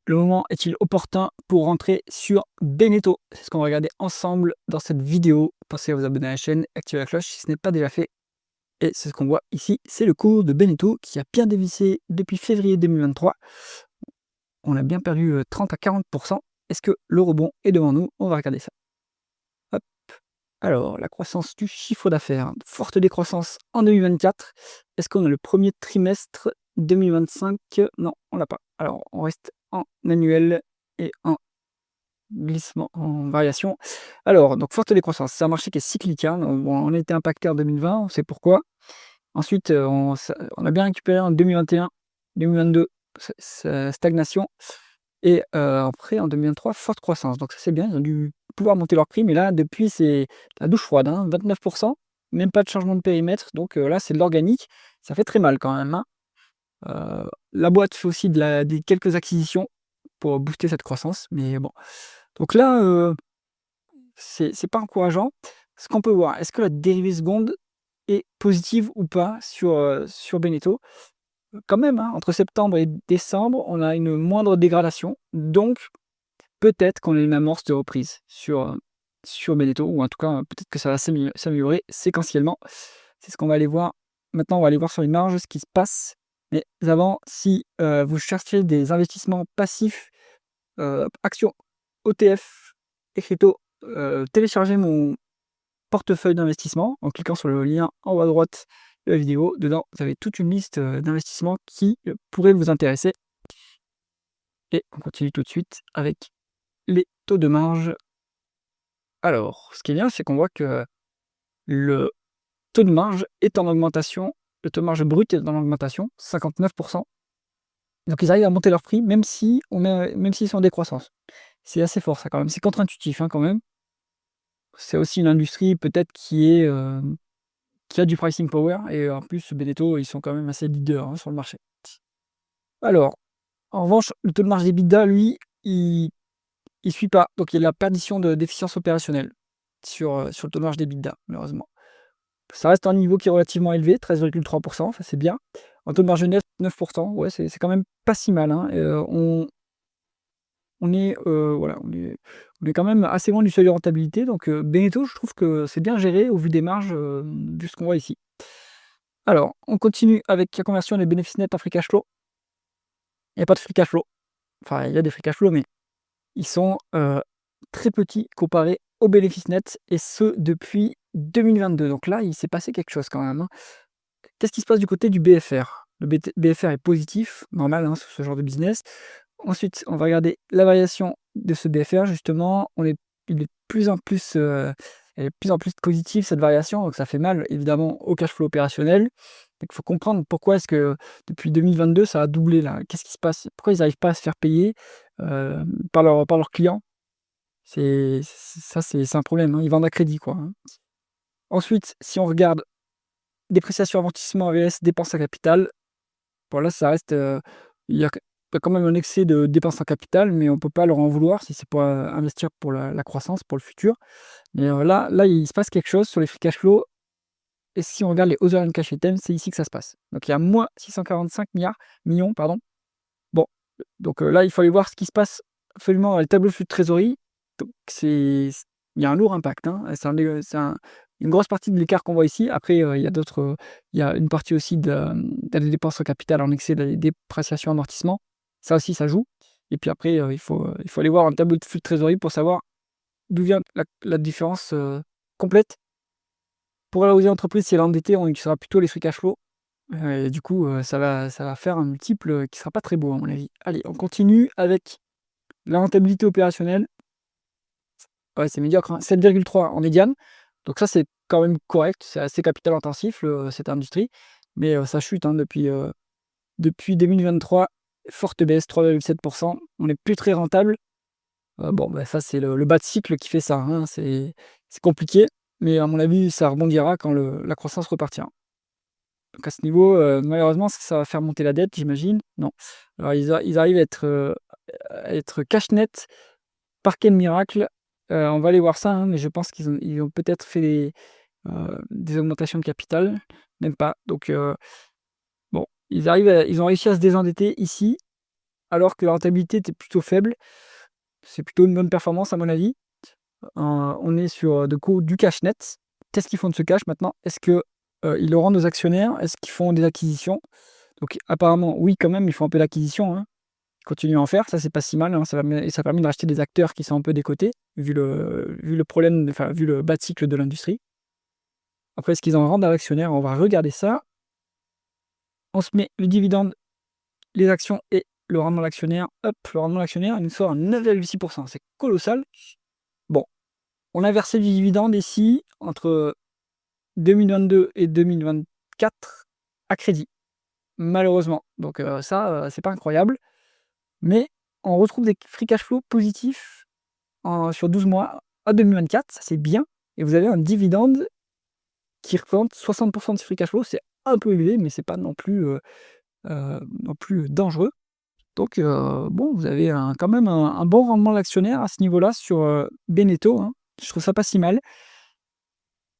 le moment est-il opportun pour rentrer sur Beneteau? C'est ce qu'on va regarder ensemble dans cette vidéo. Pensez à vous abonner à la chaîne, activer la cloche si ce n'est pas déjà fait. Et c'est ce qu'on voit ici, c'est le cours de Beneteau qui a bien dévissé depuis février 2023. On a bien perdu 30 à 40%. Est-ce que le rebond est devant nous? On va regarder ça. Hop. Alors, la croissance du chiffre d'affaires, forte décroissance en 2024. Est-ce qu'on a le premier trimestre 2025? Non, on l'a pas. Alors, on reste en annuel et en glissement, en variation. Alors, donc forte décroissance, c'est un marché qui est cyclique, hein. Bon, on a été impacté en 2020, on sait pourquoi. Ensuite, on a bien récupéré en 2021, 2022, stagnation. Et après, en 2023, forte croissance. Donc ça, c'est bien, ils ont dû pouvoir monter leur prix. Mais là, depuis, c'est la douche froide, hein, 29%, même pas de changement de périmètre. Donc là, c'est de l'organique. Ça fait très mal quand même, hein. La boîte fait aussi des quelques acquisitions pour booster cette croissance. Mais bon. Donc là, c'est pas encourageant. Ce qu'on peut voir, est-ce que la dérivée seconde est positive ou pas sur Beneteau? Quand même, hein, entre septembre et décembre, on a une moindre dégradation. Donc, peut-être qu'on est une amorce de reprise sur Beneteau, ou en tout cas, peut-être que ça va s'améliorer séquentiellement. C'est ce qu'on va aller voir. Maintenant, on va aller voir sur les marges ce qui se passe. Mais avant, si vous cherchez des investissements passifs, actions, ETF et crypto, téléchargez mon portefeuille d'investissement en cliquant sur le lien en haut à droite de la vidéo. Dedans, vous avez toute une liste d'investissements qui pourraient vous intéresser. Et on continue tout de suite avec les taux de marge. Alors, ce qui est bien, c'est qu'on voit que le taux de marge est en augmentation. Le taux de marge brut est en augmentation, 59%. Donc ils arrivent à monter leur prix, même même s'ils sont en décroissance. C'est assez fort ça quand même. C'est contre-intuitif, hein, quand même. C'est aussi une industrie peut-être qui a du pricing power. Et en plus, Beneteau, ils sont quand même assez leaders, hein, sur le marché. Alors, en revanche, le taux de marge d'EBITDA, lui, il suit pas. Donc il y a de la perdition d'efficience opérationnelle sur le taux de marge d'EBITDA, malheureusement. Ça reste un niveau qui est relativement élevé, 13,3%, ça c'est bien. En taux de marge nette, 9%, ouais, c'est quand même pas si mal, hein. On est, voilà, on est quand même assez loin du seuil de rentabilité. Donc Beneteau, je trouve que c'est bien géré au vu des marges, vu ce qu'on voit ici. Alors, on continue avec la conversion des bénéfices nets en free cash flow. Il n'y a pas de free cash flow. Enfin, il y a des free cash flow, mais ils sont très petits comparés aux bénéfices nets, et ce depuis 2022. Donc là, il s'est passé quelque chose quand même, hein. Qu'est-ce qui se passe du côté du BFR? Le BFR est positif, normal, hein, sur ce genre de business. Ensuite, on va regarder la variation de ce BFR, justement. Il est de plus en plus, elle est de plus en plus positive, cette variation, donc ça fait mal, évidemment, au cash flow opérationnel. Donc il faut comprendre pourquoi est-ce que depuis 2022, ça a doublé là. Qu'est-ce qui se passe? Pourquoi ils n'arrivent pas à se faire payer par leurs clients? C'est un problème, hein. Ils vendent à crédit, quoi, hein. Ensuite, si on regarde dépréciation, amortissement, AVS, dépenses à capital, bon là, ça reste, il y a quand même un excès de dépenses en capital, mais on ne peut pas leur en vouloir si c'est pour investir pour la croissance, pour le futur. Mais là, il se passe quelque chose sur les free cash flow. Et si on regarde les other and cash items, c'est ici que ça se passe. Donc il y a moins 645 millions, pardon. Bon, donc là, il faut aller voir ce qui se passe absolument dans les tableaux de flux de trésorerie. Donc il y a un lourd impact, hein. Une grosse partie de l'écart qu'on voit ici. Après, il y a d'autres, il y a une partie aussi des dépenses au capital en excès, de dépréciation, amortissement. Ça aussi, ça joue. Et puis après, il faut aller voir un tableau de flux de trésorerie pour savoir d'où vient la différence complète. Pour la entreprise, si elle est endettée, on utilisera plutôt les free cash flow. Et du coup, ça va faire un multiple qui sera pas très beau, à mon avis. Allez, on continue avec la rentabilité opérationnelle. Ouais, c'est médiocre, hein, 7,3 en médiane. Donc ça, c'est quand même correct. C'est assez capital intensif, cette industrie. Mais ça chute, hein, depuis 2023. Forte baisse, 3,7%. On n'est plus très rentable. Bon, bah, ça, c'est le bas de cycle qui fait ça, hein. C'est compliqué. Mais à mon avis, ça rebondira quand la croissance repartira. Donc à ce niveau, malheureusement, ça va faire monter la dette, j'imagine? Non. Alors ils arrivent à être cash net par quel miracle? On va aller voir ça, hein, mais je pense qu'ils ont peut-être fait des augmentations de capital, même pas. Donc bon, ils ont réussi à se désendetter ici. alors que la rentabilité était plutôt faible. C'est plutôt une bonne performance à mon avis. On est sur du cash net. Qu'est-ce qu'ils font de ce cash maintenant? Est-ce que ils le rendent aux actionnaires? Est-ce qu'ils font des acquisitions? Donc apparemment, oui, quand même, ils font un peu d'acquisition, hein. Ils continuent à en faire, ça c'est pas si mal, hein. Ça permet de racheter des acteurs qui sont un peu décotés, vu le problème, enfin vu le bas de cycle de l'industrie. Après, est-ce qu'ils en rendent à l'actionnaire? On va regarder ça. On se met le dividende, les actions et le rendement de l'actionnaire. Hop, le rendement de l'actionnaire, il nous sort à 9,6%. C'est colossal. Bon, on a versé du dividende ici entre 2022 et 2024 à crédit, malheureusement. Donc ça, c'est pas incroyable. Mais on retrouve des free cash flow positifs sur 12 mois à 2024, ça c'est bien. Et vous avez un dividende qui représente 60% de ce free cash flow. C'est un peu élevé, mais c'est pas non plus dangereux. Donc bon, vous avez quand même un bon rendement de l'actionnaire à ce niveau-là sur Beneteau, hein. Je trouve ça pas si mal.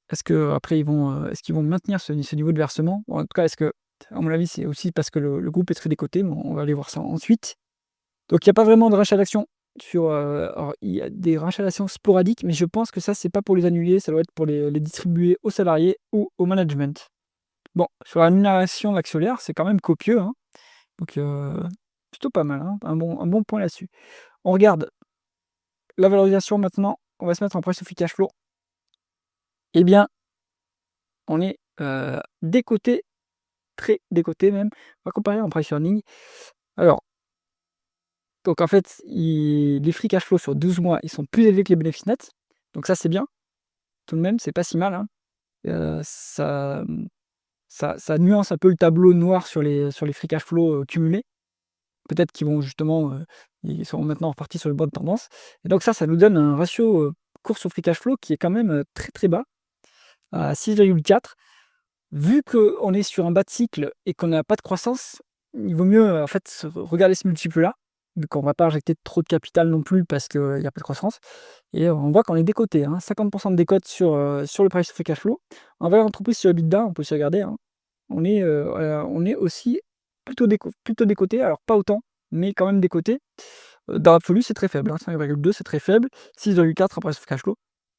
Est-ce qu'après est-ce qu'ils vont maintenir ce niveau de versement? En tout cas, à mon avis, c'est aussi parce que le groupe est très décoté, mais on va aller voir ça ensuite. Donc il y a pas vraiment de rachat d'actions alors il y a des rachats d'actions sporadiques, mais je pense que ça, c'est pas pour les annuler, ça doit être pour les distribuer aux salariés ou au management. Bon, sur la rémunération de l'actionnaire, c'est quand même copieux, hein, donc plutôt pas mal, hein, un bon point là-dessus. On regarde la valorisation maintenant, on va se mettre en price to free cash flow. Eh bien, on est, décoté, très décoté même. On va comparer en price earning. Alors, donc en fait, les free cash flow sur 12 mois, ils sont plus élevés que les bénéfices nets. Donc ça, c'est bien. Tout de même, c'est pas si mal, hein. Ça, ça nuance un peu le tableau noir sur les free cash flow cumulés. Peut-être qu'ils vont justement, ils seront maintenant repartis sur une bonne tendance. Et donc ça nous donne un ratio course au free cash flow qui est quand même très très bas, à 6,4. Vu qu'on est sur un bas de cycle et qu'on n'a pas de croissance, il vaut mieux en fait regarder ce multiple-là. Donc on ne va pas injecter trop de capital non plus parce qu'il n'y a pas de croissance. Et on voit qu'on est décoté, hein, 50% de décote sur le price to free cash flow. En valeur d'entreprise sur EBITDA, on peut se regarder, hein, on est aussi plutôt décoté, alors pas autant, mais quand même décoté. Dans l'absolu, c'est très faible, hein, 5,2 c'est très faible, 6,4 en price to free cash flow,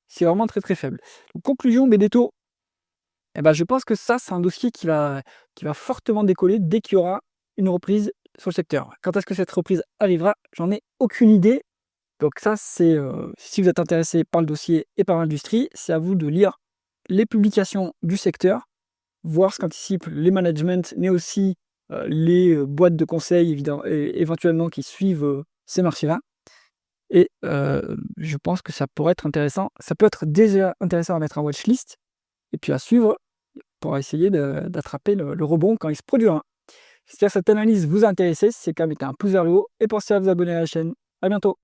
c'est vraiment très très faible. Donc conclusion, Beneteau, eh ben, je pense que ça, c'est un dossier qui va fortement décoller dès qu'il y aura une reprise sur le secteur. Quand est-ce que cette reprise arrivera? J'en ai aucune idée. Donc ça, c'est si vous êtes intéressé par le dossier et par l'industrie, c'est à vous de lire les publications du secteur, voir ce qu'anticipent les managements, mais aussi les boîtes de conseil, évidemment, et éventuellement qui suivent ces marchés-là. Et je pense que ça pourrait être intéressant. Ça peut être déjà intéressant à mettre en watchlist et puis à suivre pour essayer d'attraper le rebond quand il se produira. J'espère que cette analyse vous a intéressé. Si c'est le cas, mettez un pouce vers le haut et pensez à vous abonner à la chaîne. À bientôt.